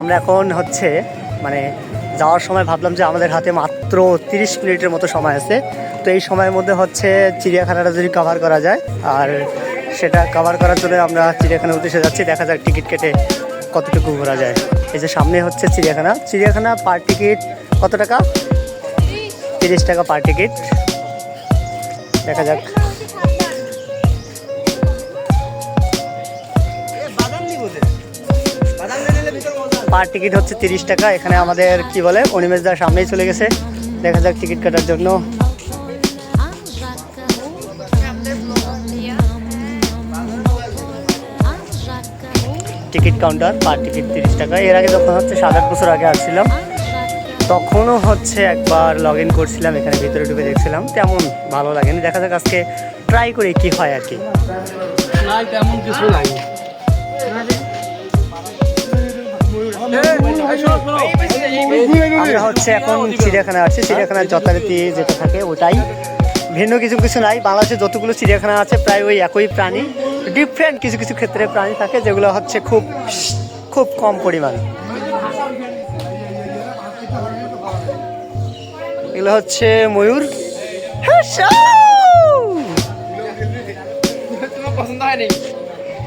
আমরা এখন হচ্ছে মানে যাওয়ার সময় ভাবলাম যে আমাদের হাতে মাত্র 30 মিনিটের মতো সময় আছে। তো এই সময়ের মধ্যে হচ্ছে চিড়িয়াখানাটা যদি কভার করা যায়, আর সেটা কভার করার জন্য আমরা চিড়িয়াখানার উদ্দেশ্যে যাচ্ছি। দেখা যাক টিকিট কেটে কতটুকু ঘোরা যায়। এই যে সামনে হচ্ছে চিড়িয়াখানা পার টিকিট কত টাকা? 30 টাকা পার টিকিট। দেখা যাক। পার টিকিট হচ্ছে 30 টাকা। এখানে আমাদের কি বলে অনিমেষদার সামনেই চলে গেছে। দেখা যাক টিকিট কাটার জন্য। টিকিট কাউন্টার, পার টিকিট 30 টাকা। এর আগে যখন হচ্ছে 7-8 বছর আগে আসছিলাম তখনও হচ্ছে একবার লগ ইন করছিলাম, এখানে ভিতরে ঢুকে দেখছিলাম, তেমন ভালো লাগেনি। দেখা যাক আজকে ট্রাই করে কি হয় আর কি। তেমন কিছু লাগে। আমরা হচ্ছে এখন চিড়িয়াখানা আছি। চিড়িয়াখানার যথারীতি যেটা থাকে ওটাই, ভিন্ন কিছু নাই। বাংলাদেশে যতগুলো চিড়িয়াখানা আছে প্রায় ওই একই প্রাণী, ডিফারেন্ট কিছু ক্ষেত্রে প্রাণী থাকে যেগুলো হচ্ছে খুব কম পরিমাণ। এগুলো হচ্ছে ময়ূর।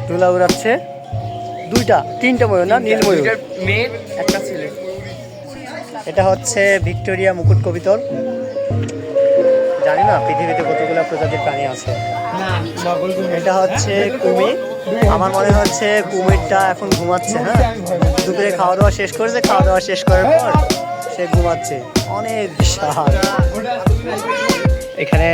তুলা উড়াচ্ছে 2-3টা ময়ূর, না নীল ময়ূর, মেয়ে একটা ছেলে। এটা হচ্ছে ভিক্টোরিয়া মুকুট কবিতর। জানি না পৃথিবীতে কতগুলো প্রজাতির প্রাণী আছে। এটা হচ্ছে কুমির। আমার মনে হচ্ছে কুমিরটা এখন ঘুমাচ্ছে। হ্যাঁ, দুপুরে খাওয়া দাওয়া শেষ করেছে, খাওয়া দাওয়া শেষ করার পর সে ঘুমাচ্ছে। অনেক বিশাল। এখানে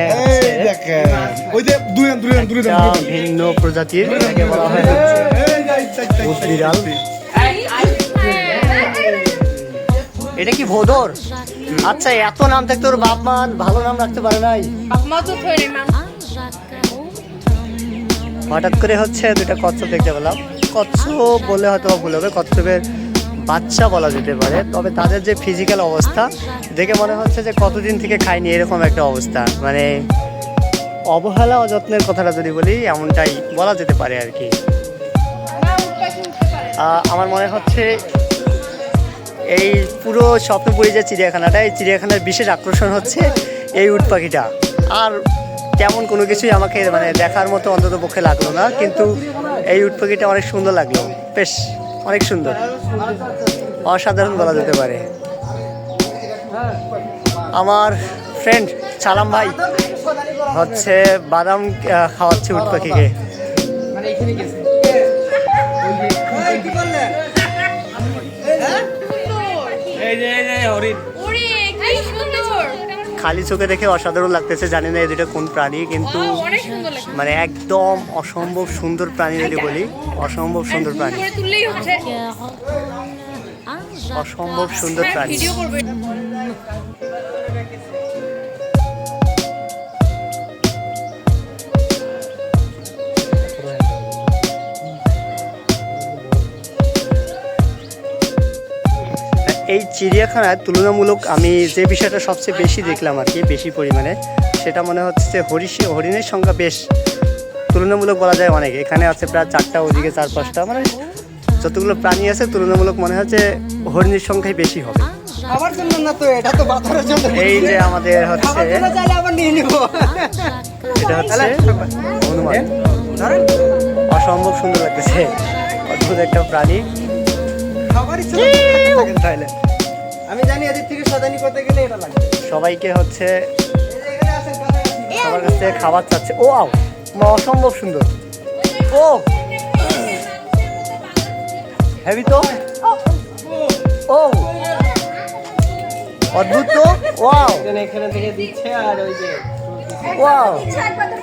ভিন্ন প্রজাতির বলা হয় বিড়াল। এটা কি ভোদর? আচ্ছা, এত নাম থাকতে ওর বাপ মা ভালো নাম রাখতে পারে নাই। হঠাৎ করে হচ্ছে দুটা কচ্ছপ দেখতে পেলাম। কচ্ছপ বলে হয়তো ভুল হবে, কচ্ছপের বাচ্চা বলা যেতে পারে। তবে তাদের যে ফিজিক্যাল অবস্থা দেখে মনে হচ্ছে যে কতদিন থেকে খায়নি, এরকম একটা অবস্থা। মানে অবহেলা অযত্নের কথাটা যদি বলি, এমনটাই বলা যেতে পারে আর কি। আমার মনে হচ্ছে এই পুরো স্বপ্নপুরী যে চিড়িয়াখানাটা, এই চিড়িয়াখানার বিশেষ আকর্ষণ হচ্ছে এই উট পাখিটা। আর তেমন কোনো কিছুই আমাকে মানে দেখার মতো অন্তত পক্ষে লাগলো না, কিন্তু এই উট পাখিটা অনেক সুন্দর লাগলো। বেশ অনেক সুন্দর, অসাধারণ বলা যেতে পারে। আমার ফ্রেন্ড সালাম ভাই হচ্ছে বাদাম খাওয়াচ্ছে উট পাখিকে। খালি চোখে দেখে অসাধারণ লাগতেছে। জানি না এই দুটো কোন প্রাণী, কিন্তু মানে একদম অসম্ভব সুন্দর প্রাণী যদি বলি, অসম্ভব সুন্দর প্রাণী, অসম্ভব সুন্দর প্রাণী। এই চিড়িয়াখানায় তুলনামূলক আমি যে বিষয়টা সবচেয়ে বেশি দেখলাম আর কি, বেশি পরিমাণে, সেটা মনে হচ্ছে যে হরিণের সংখ্যা বেশ তুলনামূলক বলা যায় অনেক। এখানে আছে প্রায় 4টা, ওদিকে 4-5টা, মানে যতগুলো প্রাণী আছে তুলনামূলক মনে হচ্ছে হরিণের সংখ্যাই বেশি হবে। এই যে আমাদের হচ্ছে এটা হচ্ছে হনুমান। অসম্ভব সুন্দর লাগতেছে, অদ্ভুত একটা প্রাণী। আমি জানি এদিক থেকে সাদানি করতে গেলে এটা লাগবে। সবাইকে হচ্ছে সবার কাছ থেকে খাবার চাচ্ছে। ও অসম্ভব সুন্দর। ও হেভি তো, ও অদ্ভুত তো। ওয়াও, এখানে থেকে দিচ্ছে আর ওই যে ওয়াও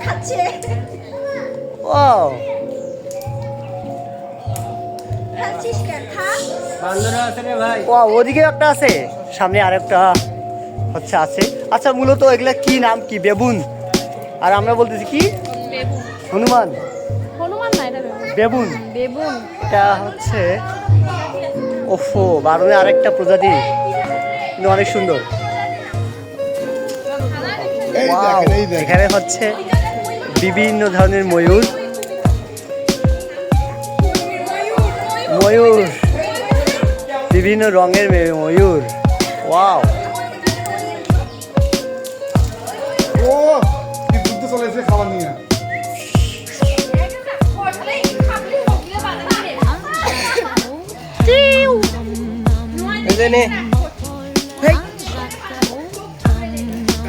খাচ্ছে। ওয়াও, ওদিকে একটা আছে, সামনে আরেকটা হচ্ছে আছে। আচ্ছা, মূলত এগুলা কি নাম কি? বেবুন। আর আমরা বলতেছি কি হনুমান। বেবুন। এটা হচ্ছে ওফো বারণে আরেকটা প্রজাতি, কিন্তু অনেক সুন্দর। এখানে হচ্ছে বিভিন্ন ধরনের ময়ূর। বিভিন্ন রঙের ময়ূর। ওয়াও, ও কি দুধ চলে এসে খাবার নিয়ে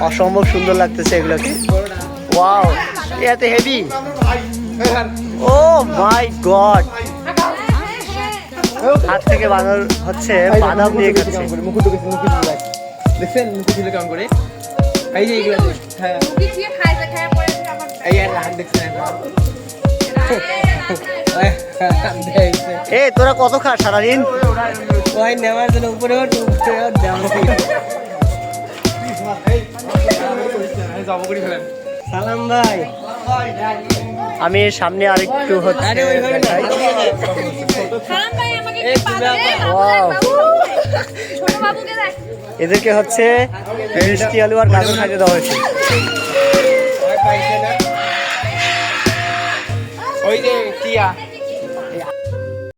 অসম্ভব সুন্দর লাগতেছে এগুলোকে। ওয়াও, এত হেভি। ও মাই গড, হাত থেকে বানর হচ্ছে বাদাম নিয়ে খাচ্ছে। মুকুট দেখছেন মুকুট দিলে কেমন করে এই যে এইগুলো হ্যাঁ এই আর হাত দেখছেন এ তোরা কত খাস সারাদিন? ওই নেওয়ার জন্য উপরে সালাম ভাই। আমি সামনে আরেকটু হচ্ছে দেখাই। Wow. এদেরকে হচ্ছে মিষ্টি আলু আর গাজর খাইতে দেওয়া হয়েছে। ওই যে টিয়া